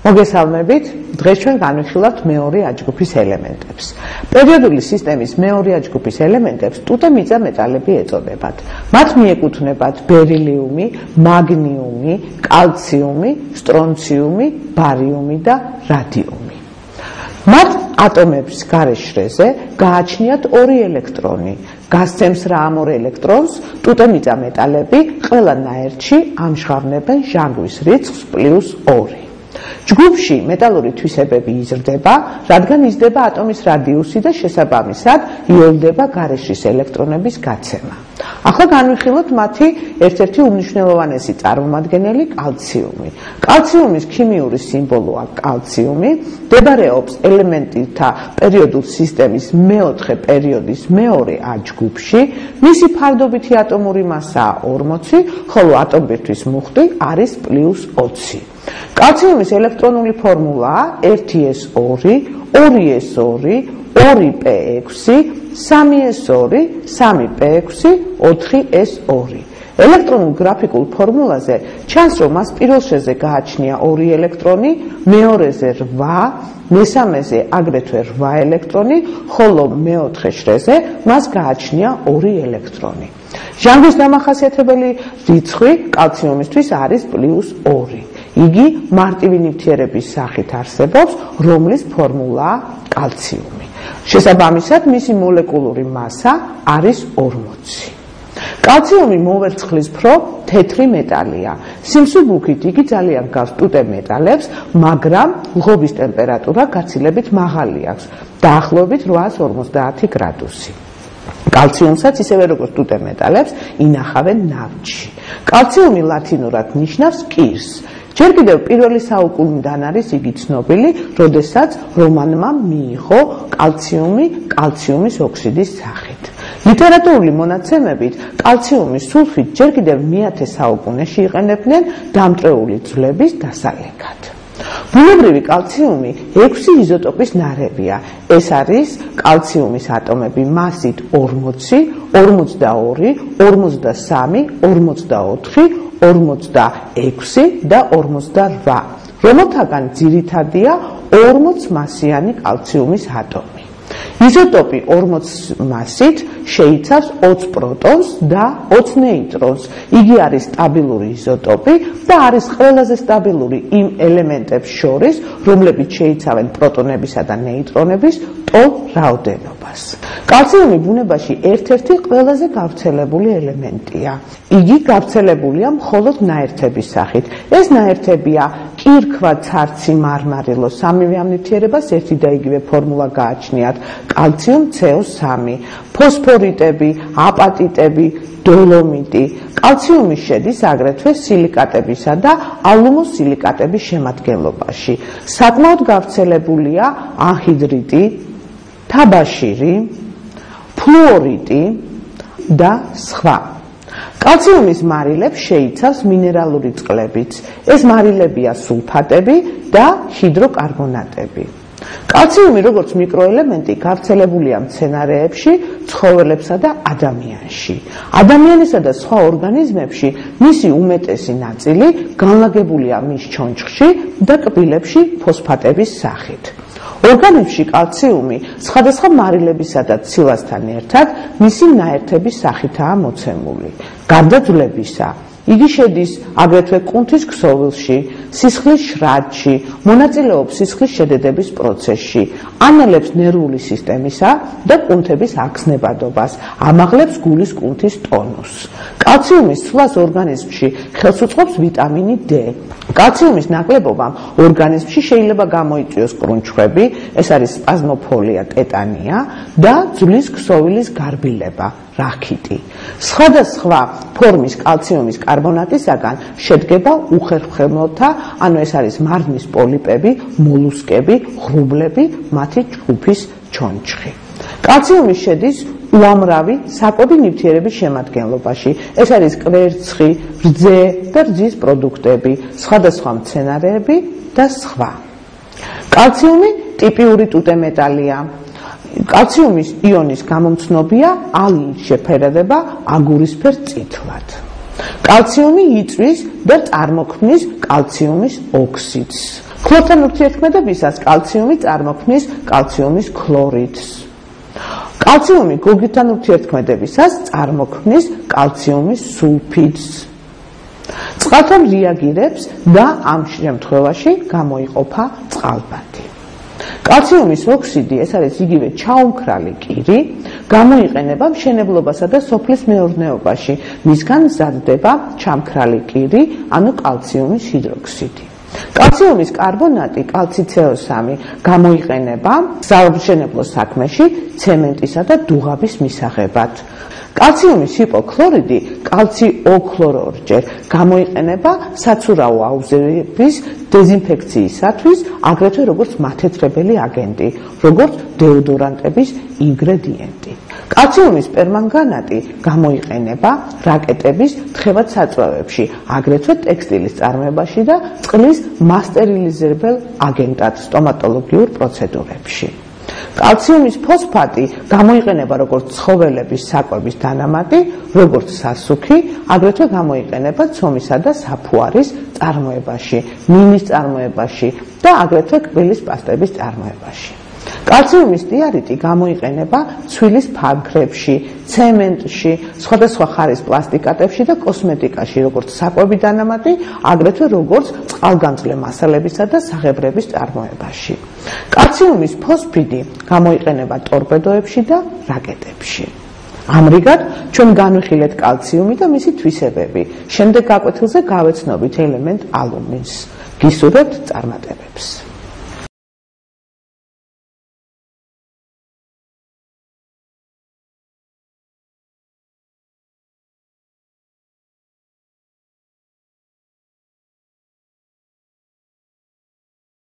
მოგესალმებით, დღეს ჩვენ განვიხილავთ მეორე აჯგუფის ელემენტებს. პერიოდული სისტემის მეორე აჯგუფის ელემენტებს ტუტე-მიწა მეტალები ეწოდებათ. მათ მიეკუთვნებათ ბერილიუმი, მაგნიუმი, კალციუმი, სტრონციუმი, ბარიუმი და რადიუმი. მათ ატომების გარეშრეზე გააჩნიათ ორი ელექტრონი. გასცემს რა ამ ორ ელექტრონს, ტუტე-მიწა მეტალები ყველანაირში ამჟღავნებენ ჟანგვის რიცხვს +2. ჯგუფში მეტალური თვისებები იზრდება, რადგან იზრდება ატომის რადიუსი და შესაბამისად იოლდება გარეშრის ელექტრონების გაცემა. ახლა განვიხილოთ მათი ერთ-ერთი უმნიშვნელოვანესი წარმომადგენელი კალციუმი. კალციუმის ქიმიური სიმბოლოა კალციუმი, მდებარეობს ელემენტთა პერიოდულ სისტემის მეოთხე პერიოდის მეორე აჯგუფში, მისი ფარდობითი ატომური მასაა 40, ხოლო ატომბირთვის მუხტი არის +20. კალციუმის ელექტრონული ფორმულაა 1s2, 2s2, 2p6, 3s2, 3p6, 4s2. ელექტრონულ გრაფიკულ ფორმულაზე ჩანს, რომ მას პირველ შრეზე გააჩნია 2 ელექტრონი, მეორეზე 8, მესამეზე აგრეთვე 8 ელექტრონი, ხოლო მეოთხე შრეზე მას გააჩნია 2 ელექტრონი. ჟანგვის დამახასიათებელი რიცხვი კალციუმისთვის არის +2. იგი მარტივი ნივთიერების სახით არსებობს, რომლის ფორმულაა კალციუმი. შესაბამისად, მისი მოლეკულური მასა არის 40. კალციუმი მოვერცხლისფრო თეთრი მეტალია. სიმსუბუქით იგი ძალიან გავს ტუტე მეტალებს, მაგრამ ლღობის ტემპერატურა გაცილებით მაღალი აქვს, დაახლოებით 850 გრადუსი. კალციუმსაც ისევე როგორც ტუტე მეტალებს ინახავენ ნავთში. კალციუმი ლათინურად ნიშნავს კირს. ჯერ კიდევ პირველი საუკუნიდან არის იგი ცნობილი, როდესაც რომანმა მიიღო კალციუმი კალციუმის ოქსიდის სახით. ლიტერატურული მონაცემებით კალციუმის სულფიდს ჯერ კიდევ მე-10 საუკუნეში იყენებდნენ დამტვრეული ძვლების დასალეკად. ბუნებრივი კალციუმი 6 იზოტოპის ნარევია. ეს არის კალციუმის ატომები მასით 40, 42, 43, 44, 46 და 48, რომელთაგან ძირითადია 40 მასიანი კალციუმის ატომი. იზოტოპი 40 მასით შეიცავს 20 პროტონს და 20 ნეიტრონს. იგი არის სტაბილური იზოტოპი და არის ყველაზე სტაბილური იმ ელემენტებს შორის, რომლებიც შეიცავენ პროტონებისა და ნეიტრონების ტოლ რაოდენობას. კალციუმი ბუნებაში ერთ-ერთი ყველაზე გავრცელებული ელემენტია. იგი გავრცელებულია მხოლოდ ნაერთების სახით. ეს ნაერთებია კირქვა, ცარცი, მარმარილო, სამივე ამ ნივთიერებას ერთი და იგივე ფორმულა გააჩნიათ. კალციუმ CO3, ფოსფორიტები, აპატიტები, დოლომიტი. კალციუმი შედის აგრეთვე სილიკატებისა და ალუმოსილიკატების შემადგენლობაში. საკმაოდ გავრცელებულია ანჰიდრიტი, თაბაშირი, ფლუორიტი და სხვა. კალციუმის მარილებს შეიცავს მინერალური წყლებიც. ეს მარილებია სულფატები და ჰიდროკარბონატები. კალციუმი როგორც მიკროელემენტი გავრცელებულია მცენარეებში, ცხოველებსა და ადამიანში. ადამიანისა და სხვა ორგანიზმებში მისი უმეტესი ნაწილი განლაგებულია მის ჩონჩხში და კბილებში ფოსფატების სახით. ორგანიზმში კალციუმი სხვადასხვა მარილებისა და ცილასთან ერთად მისი ნაერთების სახითაა მოცემული. გარდა ძვლებისა, იგი შედის აგრეთვე კუნთის ქსოვილში, სისხლის შრადში, მონაწილეობს სისხლის შედედების პროცესში, ანალებს ნერვული სისტემისა და კუნთების აგზნებადობას, ამაღლებს გულის კუნთის ტონუსს. კალციუმის ცვლას ორგანიზმში ხელს უწყობს ვიტამინი D. კალციუმის ნაკლებობამ ორგანიზმში შეიძლება გამოიწვიოს კრუნჩხვები, ეს არის სპაზმოფოლია, ტეტანია და ძვლის ქსოვილის გარბილება, რახიტი. სხვადასხვა ფორმის კალციუმის კარბონატისაგან შედგება უხერხემლოთა, ანუ ეს არის მარჯნის პოლიპები, მოლუსკები, ღრუბლები, მათი ჯგუფის ჩონჩხი. კალციუმი შედის უამრავი საკვები ნივთიერების შემადგენლობაში. ეს არის კვერცხი, რძე და რძის პროდუქტები, სხვადასხვა მცენარეები და სხვა. კალციუმი ტიპიური ტუტე მეტალია. კალციუმის იონის გამომცნობია ალინის შეფერადება აგურისფერ წითლად. კალციუმი იწვის და წარმოქმნის კალციუმის ოქსიდს. ქლორთან ურთიერთქმედებისას კალციუმი წარმოქმნის კალციუმის ქლორიდს. კალციუმი გოგირდთან ურთიერთქმედებისას წარმოქმნის კალციუმის სულფიდს. წყალთან რეაგირებს და ამ შემთხვევაში გამოიყოფა წყალბადი. კალციუმის ოქსიდი, ეს არის იგივე ჩაუმქრალი კირი, გამოიყენება მშენებლობასა და სოფლის მეურნეობაში. მისგან მზადდება ჩამქრალი კირი, ანუ კალციუმის ჰიდროქსიდი. კალციუმის კარბონატი, კალცი-CO3 გამოიყენება სამშენებლო საქმეში ცემენტისა და დუღაბის მისაღებად. კალციუმის ჰიპოქლორიდი, კალციოქლორორჯერ გამოიყენება საცურაო აუზების დეზინფექციისათვის, აგრეთვე როგორც მათეთრებელი აგენტი, როგორც დეოდორანტების ინგრედიენტი. კალციუმის პერმანგანატი გამოიყენება რაკეტების თხევადსაწვევებში, აგრეთვე ტექსტილის წარმოებაში და წყლის მასტერილიზებელ აგენტად სტომატოლოგიურ პროცედურებში. კალციუმის ფოსფატი გამოიყენება როგორც ცხოველების საკვების დანამატი, როგორც სასუქი, აგრეთვე გამოიყენება ცომისა და საფუარის წარმოებაში, მინის წარმოებაში და აგრეთვე კბილის პასტების წარმოებაში. კალციუმის სტიარიტი გამოიყენება ცვილის ფარფლებში, ცემენტში, სხვადასხვა ხარის პლასტიკატებში და კოსმეტიკაში, როგორც საკვები დანამატი, აგრეთვე როგორც წყალგამძლე მასალებისა და საღებრების წარმოებაში. კალციუმის ფოსფიდი გამოიყენება ტორპედოებში და რაკეტებში. ამრიგად, ჩვენ განვიხილეთ კალციუმი და მისი თვისებები. შემდეგ გაკვეთილზე გავეცნობით ელემენტ ალუმინს. გისურვებთ წარმატებებს.